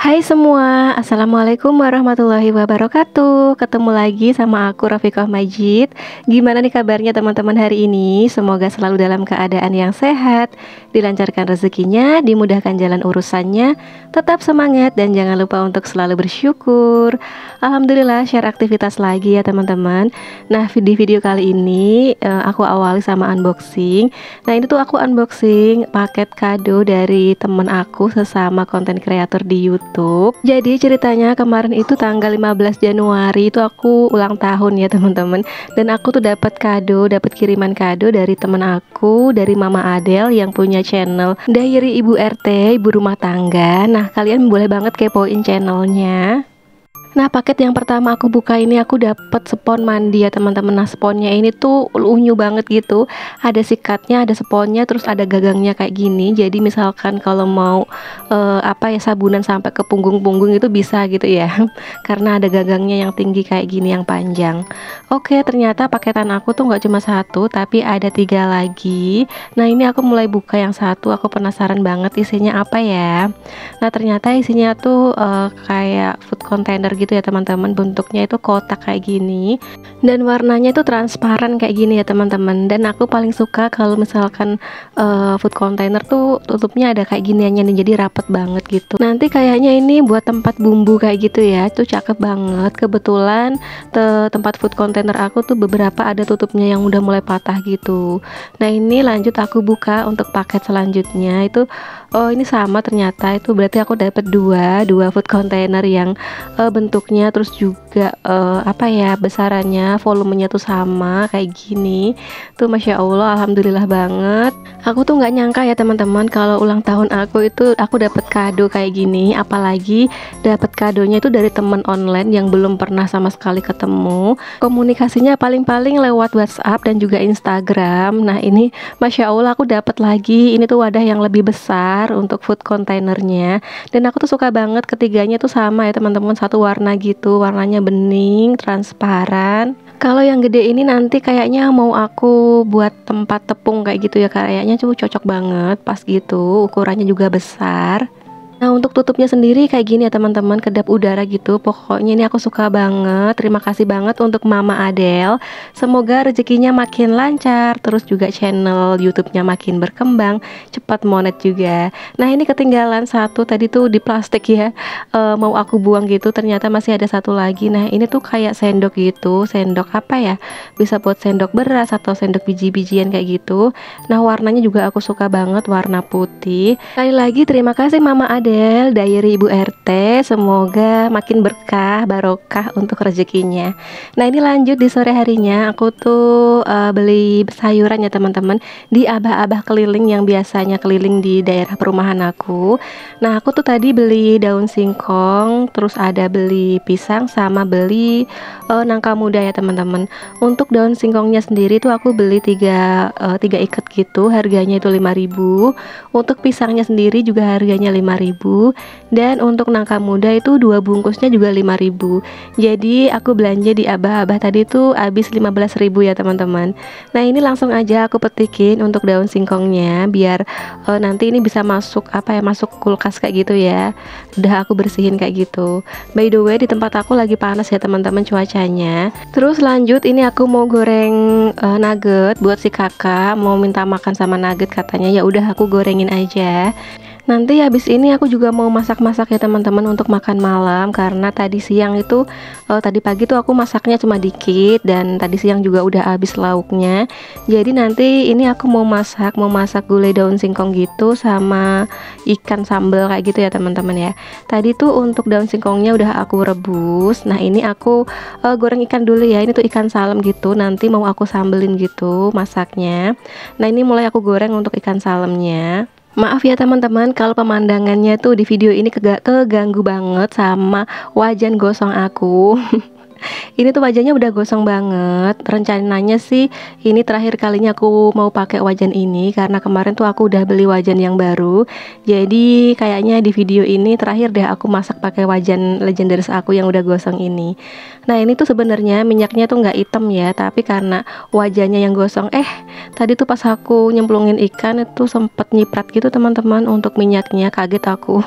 Hai semua, Assalamualaikum warahmatullahi wabarakatuh. Ketemu lagi sama aku Rafiqah Majid. Gimana nih kabarnya teman-teman hari ini? Semoga selalu dalam keadaan yang sehat, dilancarkan rezekinya, dimudahkan jalan urusannya, tetap semangat dan jangan lupa untuk selalu bersyukur. Alhamdulillah share aktivitas lagi ya teman-teman. Nah di video kali ini aku awali sama unboxing. Nah ini tuh aku unboxing paket kado dari temen aku sesama konten kreator di YouTube. Jadi ceritanya kemarin itu tanggal 15 Januari itu aku ulang tahun ya teman-teman. Dan aku tuh dapat kiriman kado dari temen aku, dari Mama Adel yang punya channel Diary Ibu RT, Ibu Rumah Tangga. Nah, kalian boleh banget kepoin channelnya. Nah paket yang pertama aku buka ini aku dapat spons mandi ya teman-teman. Nah sponnya ini tuh unyu banget gitu, ada sikatnya, ada sponnya, terus ada gagangnya kayak gini. Jadi misalkan kalau mau sabunan sampai ke punggung-punggung itu bisa gitu ya karena ada gagangnya yang tinggi kayak gini, yang panjang. Oke, ternyata paketan aku tuh nggak cuma satu tapi ada 3 lagi. Nah ini aku mulai buka yang satu, aku penasaran banget isinya apa ya. Nah ternyata isinya tuh kayak food container gitu ya teman-teman. Bentuknya itu kotak kayak gini dan warnanya itu transparan kayak gini ya teman-teman. Dan aku paling suka kalau misalkan food container tuh tutupnya ada kayak giniannya nih, jadi rapet banget gitu. Nanti kayaknya ini buat tempat bumbu kayak gitu ya, itu cakep banget. Kebetulan tempat food container aku tuh beberapa ada tutupnya yang udah mulai patah gitu. Nah ini lanjut aku buka untuk paket selanjutnya itu. Oh ini sama ternyata, itu berarti aku dapat dua food container yang bentuknya terus juga besarannya, volumenya tuh sama kayak gini tuh. Masya Allah, alhamdulillah banget. Aku tuh nggak nyangka ya teman-teman kalau ulang tahun aku itu aku dapat kado kayak gini, apalagi dapat kadonya itu dari temen online yang belum pernah sama sekali ketemu. Komunikasinya paling-paling lewat WhatsApp dan juga Instagram. Nah ini Masya Allah aku dapat lagi, ini tuh wadah yang lebih besar untuk food containernya. Dan aku tuh suka banget ketiganya tuh sama ya teman-teman, satu warna gitu, warnanya bening transparan. Kalau yang gede ini nanti kayaknya mau aku buat tempat tepung kayak gitu ya, kayaknya tuh cocok banget, pas gitu, ukurannya juga besar. Nah untuk tutupnya sendiri kayak gini ya teman-teman, kedap udara gitu. Pokoknya ini aku suka banget. Terima kasih banget untuk Mama Adel. Semoga rezekinya makin lancar, terus juga channel YouTube-nya makin berkembang, cepat monet juga. Nah ini ketinggalan satu tadi tuh di plastik ya, mau aku buang gitu, ternyata masih ada satu lagi. Nah ini tuh kayak sendok gitu, sendok apa ya, bisa buat sendok beras atau sendok biji-bijian kayak gitu. Nah warnanya juga aku suka banget, warna putih. Sekali lagi terima kasih Mama Adel, Diary Ibu RT, semoga makin berkah, barokah untuk rezekinya. Nah ini lanjut di sore harinya aku tuh beli sayuran ya teman-teman di abah-abah keliling yang biasanya keliling di daerah perumahan aku. Nah aku tuh tadi beli daun singkong, terus ada beli pisang sama beli nangka muda ya teman-teman. Untuk daun singkongnya sendiri tuh aku beli 3 ikat gitu, harganya itu 5.000. Untuk pisangnya sendiri juga harganya 5.000. Dan untuk nangka muda itu 2 bungkusnya juga 5.000. Jadi aku belanja di abah-abah tadi tuh habis 15.000 ya teman-teman. Nah ini langsung aja aku petikin untuk daun singkongnya biar nanti ini bisa masuk masuk kulkas kayak gitu ya. Udah aku bersihin kayak gitu. By the way di tempat aku lagi panas ya teman-teman cuacanya. Terus lanjut ini aku mau goreng nugget buat si kakak, mau minta makan sama nugget katanya. Ya udah aku gorengin aja. Nanti habis ini aku juga mau masak-masak ya teman-teman untuk makan malam, karena tadi siang itu tadi pagi tuh aku masaknya cuma dikit dan tadi siang juga udah habis lauknya. Jadi nanti ini aku mau masak gulai daun singkong gitu sama ikan sambal kayak gitu ya teman-teman ya. Tadi tuh untuk daun singkongnya udah aku rebus. Nah ini aku goreng ikan dulu ya. Ini tuh ikan salem gitu, nanti mau aku sambelin gitu masaknya. Nah ini mulai aku goreng untuk ikan salemnya. Maaf ya teman-teman kalau pemandangannya tuh di video ini keganggu banget sama wajan gosong aku. Ini tuh wajahnya udah gosong banget. Rencananya sih ini terakhir kalinya aku mau pakai wajan ini, karena kemarin tuh aku udah beli wajan yang baru. Jadi kayaknya di video ini terakhir deh aku masak pakai wajan legendaris aku yang udah gosong ini. Nah ini tuh sebenarnya minyaknya tuh nggak hitam ya, tapi karena wajahnya yang gosong. Tadi tuh pas aku nyemplungin ikan itu sempet nyiprat gitu teman-teman untuk minyaknya, kaget aku.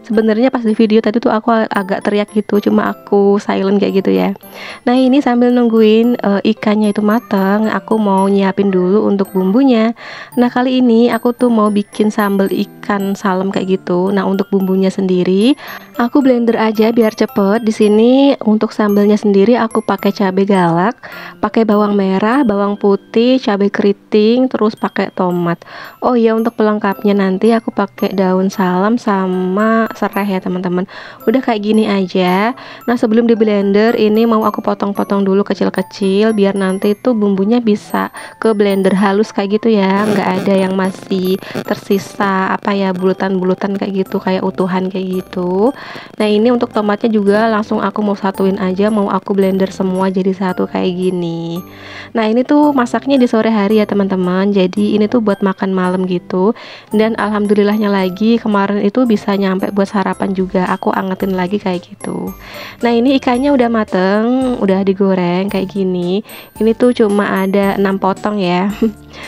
Sebenarnya pas di video tadi tuh aku agak teriak gitu, cuma aku silent kayak gitu ya. Nah ini sambil nungguin ikannya itu matang, aku mau nyiapin dulu untuk bumbunya. Nah kali ini aku tuh mau bikin sambal ikan salem kayak gitu. Nah untuk bumbunya sendiri aku blender aja biar cepet. Di sini untuk sambalnya sendiri aku pakai cabai galak, pakai bawang merah, bawang putih, cabai keriting, terus pakai tomat. Oh iya, untuk pelengkapnya nanti aku pakai daun salam sama serai ya teman-teman. Udah kayak gini aja. Nah sebelum di blender ini mau aku potong-potong dulu kecil-kecil biar nanti tuh bumbunya bisa ke blender halus kayak gitu ya, nggak ada yang masih tersisa apa ya, bulutan-bulutan kayak gitu, kayak utuhan kayak gitu. Nah ini untuk tomatnya juga langsung aku mau satuin aja, mau aku blender semua jadi satu kayak gini. Nah ini tuh masaknya di sore hari ya teman-teman, jadi ini tuh buat makan malam gitu. Dan alhamdulillahnya lagi kemarin itu bisa nyampe buat sarapan juga, aku angetin lagi kayak gitu. Nah ini ikannya udah mateng, udah digoreng kayak gini. Ini tuh cuma ada 6 potong ya.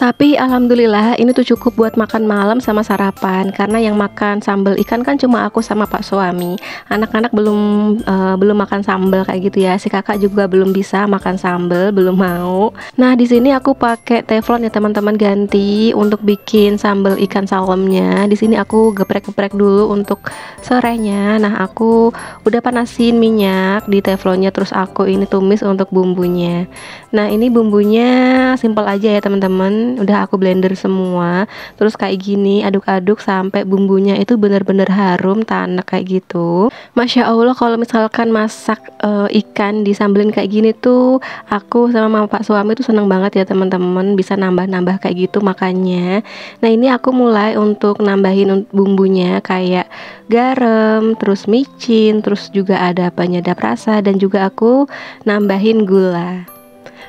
Tapi alhamdulillah ini tuh cukup buat makan malam sama sarapan, karena yang makan sambal ikan kan cuma aku sama pak suami. Anak-anak belum makan sambal kayak gitu ya. Si kakak juga belum bisa makan sambal, belum mau. Nah di sini aku pakai teflon ya teman-teman, ganti untuk bikin sambal ikan salemnya. Di sini aku geprek-geprek dulu untuk serainya. Nah aku udah panasin minyak di teflonnya, terus aku ini tumis untuk bumbunya. Nah ini bumbunya simple aja ya teman-teman, udah aku blender semua, terus kayak gini aduk-aduk sampai bumbunya itu bener-bener harum tanek kayak gitu. Masya Allah kalau misalkan masak ikan disambelin kayak gini tuh aku sama mama pak suami tuh seneng banget ya teman-teman, bisa nambah-nambah kayak gitu makannya. Nah ini aku mulai untuk nambahin bumbunya kayak garam, terus micin, terus juga ada penyedap rasa, dan juga aku nambahin gula.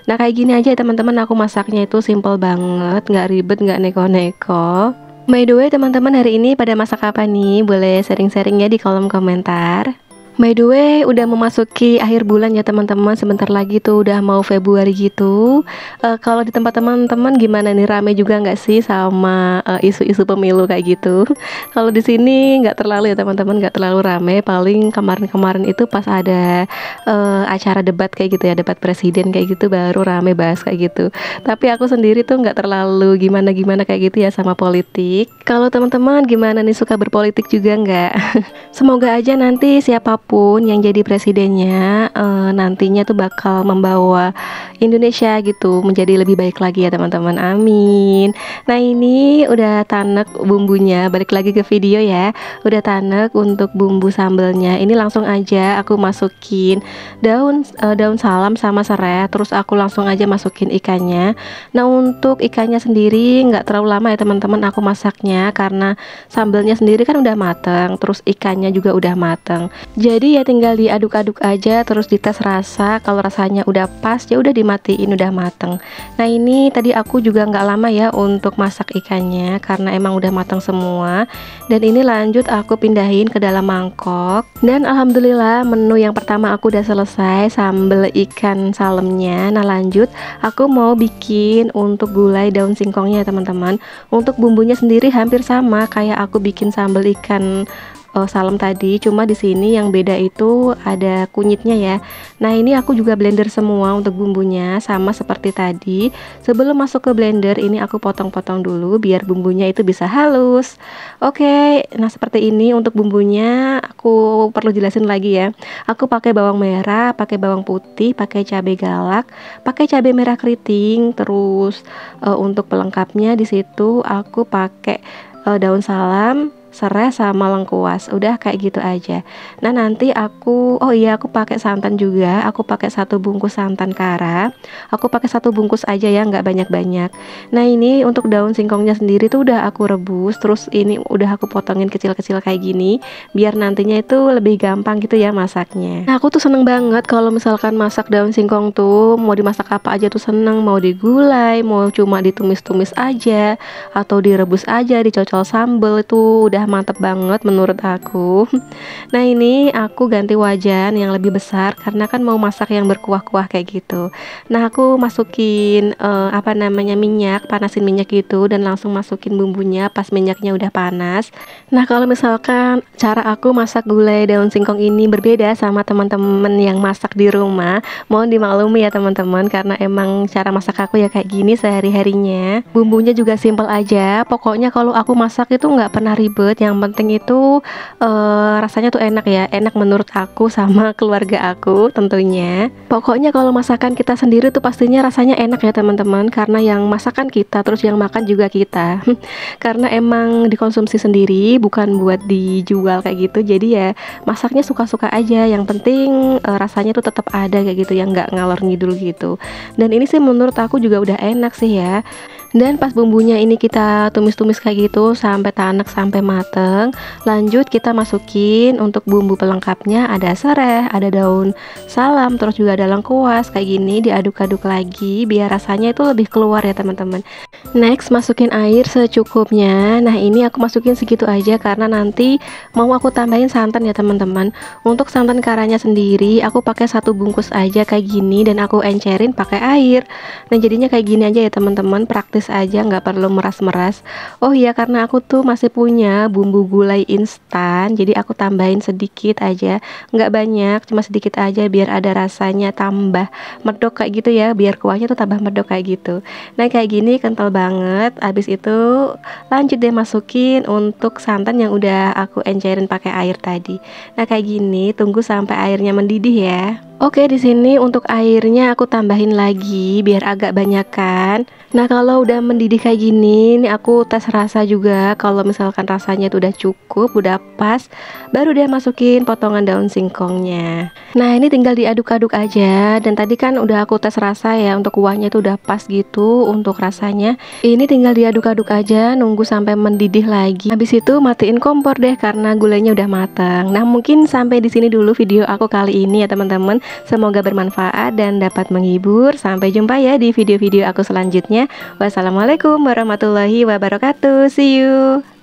Nah kayak gini aja ya teman-teman, aku masaknya itu simple banget, nggak ribet, nggak neko-neko. By the way teman-teman, hari ini pada masak apa nih? Boleh sharing-sharing ya di kolom komentar. By the way, udah memasuki akhir bulan ya teman-teman, sebentar lagi tuh udah mau Februari gitu. Kalau di tempat teman-teman gimana nih, rame juga nggak sih sama isu-isu pemilu kayak gitu? Kalau di sini nggak terlalu ya teman-teman, nggak terlalu rame. Paling kemarin-kemarin itu pas ada acara debat kayak gitu ya, debat presiden kayak gitu, baru rame bahas kayak gitu. Tapi aku sendiri tuh nggak terlalu gimana-gimana kayak gitu ya sama politik. Kalau teman-teman gimana nih, suka berpolitik juga nggak? Semoga aja nanti siapapun yang jadi presidennya nantinya tuh bakal membawa Indonesia gitu menjadi lebih baik lagi ya teman-teman, amin. Nah ini udah tanek bumbunya, balik lagi ke video ya, udah tanek untuk bumbu sambelnya. Ini langsung aja aku masukin daun salam sama serai, terus aku langsung aja masukin ikannya. Nah untuk ikannya sendiri nggak terlalu lama ya teman-teman aku masaknya, karena sambelnya sendiri kan udah mateng, terus ikannya juga udah mateng. Jadi ya tinggal diaduk-aduk aja, terus dites rasa. Kalau rasanya udah pas ya udah dimatiin, udah mateng. Nah ini tadi aku juga nggak lama ya untuk masak ikannya, karena emang udah mateng semua. Dan ini lanjut aku pindahin ke dalam mangkok. Dan alhamdulillah menu yang pertama aku udah selesai, sambal ikan salemnya. Nah lanjut aku mau bikin untuk gulai daun singkongnya ya teman-teman. Untuk bumbunya sendiri hampir sama kayak aku bikin sambal ikan salem tadi, cuma di sini yang beda itu ada kunyitnya ya. Nah ini aku juga blender semua untuk bumbunya sama seperti tadi. Sebelum masuk ke blender ini aku potong-potong dulu biar bumbunya itu bisa halus. Oke, nah seperti ini untuk bumbunya. Aku perlu jelasin lagi ya, aku pakai bawang merah, pakai bawang putih, pakai cabai galak, pakai cabai merah keriting. Terus untuk pelengkapnya di situ aku pakai daun salam, serai sama lengkuas, udah kayak gitu aja. Nah nanti aku, oh iya aku pakai santan juga, aku pakai 1 bungkus santan kara, aku pakai 1 bungkus aja ya, nggak banyak-banyak. Nah ini untuk daun singkongnya sendiri tuh udah aku rebus, terus ini udah aku potongin kecil-kecil kayak gini, biar nantinya itu lebih gampang gitu ya masaknya. Nah aku tuh seneng banget kalau misalkan masak daun singkong tuh, mau dimasak apa aja tuh seneng, mau digulai, mau cuma ditumis-tumis aja, atau direbus aja, dicocol sambal, itu udah udah mantep banget menurut aku. Nah ini aku ganti wajan yang lebih besar karena kan mau masak yang berkuah-kuah kayak gitu. Nah aku masukin apa namanya minyak, panasin minyak gitu dan langsung masukin bumbunya pas minyaknya udah panas. Nah kalau misalkan cara aku masak gulai daun singkong ini berbeda sama teman-teman yang masak di rumah, mohon dimaklumi ya teman-teman karena emang cara masak aku ya kayak gini sehari-harinya. Bumbunya juga simple aja. Pokoknya kalau aku masak itu nggak pernah ribet. Yang penting itu rasanya tuh enak ya, enak menurut aku sama keluarga aku tentunya. Pokoknya kalau masakan kita sendiri tuh pastinya rasanya enak ya teman-teman, karena yang masakan kita terus yang makan juga kita. Karena emang dikonsumsi sendiri bukan buat dijual kayak gitu, jadi ya masaknya suka-suka aja, yang penting rasanya tuh tetap ada kayak gitu, yang nggak ngalor ngidul gitu. Dan ini sih menurut aku juga udah enak sih ya. Dan pas bumbunya ini kita tumis-tumis kayak gitu sampai tanek sampai mateng, lanjut kita masukin untuk bumbu pelengkapnya, ada serai, ada daun salam, terus juga ada lengkuas kayak gini, diaduk-aduk lagi biar rasanya itu lebih keluar ya teman-teman. Next masukin air secukupnya. Nah ini aku masukin segitu aja karena nanti mau aku tambahin santan ya teman-teman. Untuk santan karanya sendiri aku pakai 1 bungkus aja kayak gini dan aku encerin pakai air. Nah jadinya kayak gini aja ya teman-teman, praktis aja, nggak perlu meras-meras. Oh iya, karena aku tuh masih punya bumbu gulai instan, jadi aku tambahin sedikit aja, nggak banyak, cuma sedikit aja biar ada rasanya tambah medok kayak gitu ya, biar kuahnya tuh tambah medok kayak gitu. Nah kayak gini kental banget. Habis itu lanjut deh masukin untuk santan yang udah aku encerin pakai air tadi. Nah kayak gini, tunggu sampai airnya mendidih ya. Oke, di sini untuk airnya aku tambahin lagi biar agak banyakan. Nah, kalau udah mendidih kayak gini, ini aku tes rasa juga. Kalau misalkan rasanya itu udah cukup, udah pas, baru deh masukin potongan daun singkongnya. Nah, ini tinggal diaduk-aduk aja. Dan tadi kan udah aku tes rasa ya, untuk kuahnya itu udah pas gitu untuk rasanya. Ini tinggal diaduk-aduk aja, nunggu sampai mendidih lagi. Habis itu matiin kompor deh karena gulainya udah matang. Nah, mungkin sampai di sini dulu video aku kali ini ya teman-teman. Semoga bermanfaat dan dapat menghibur. Sampai jumpa ya di video-video aku selanjutnya. Wassalamualaikum warahmatullahi wabarakatuh. See you.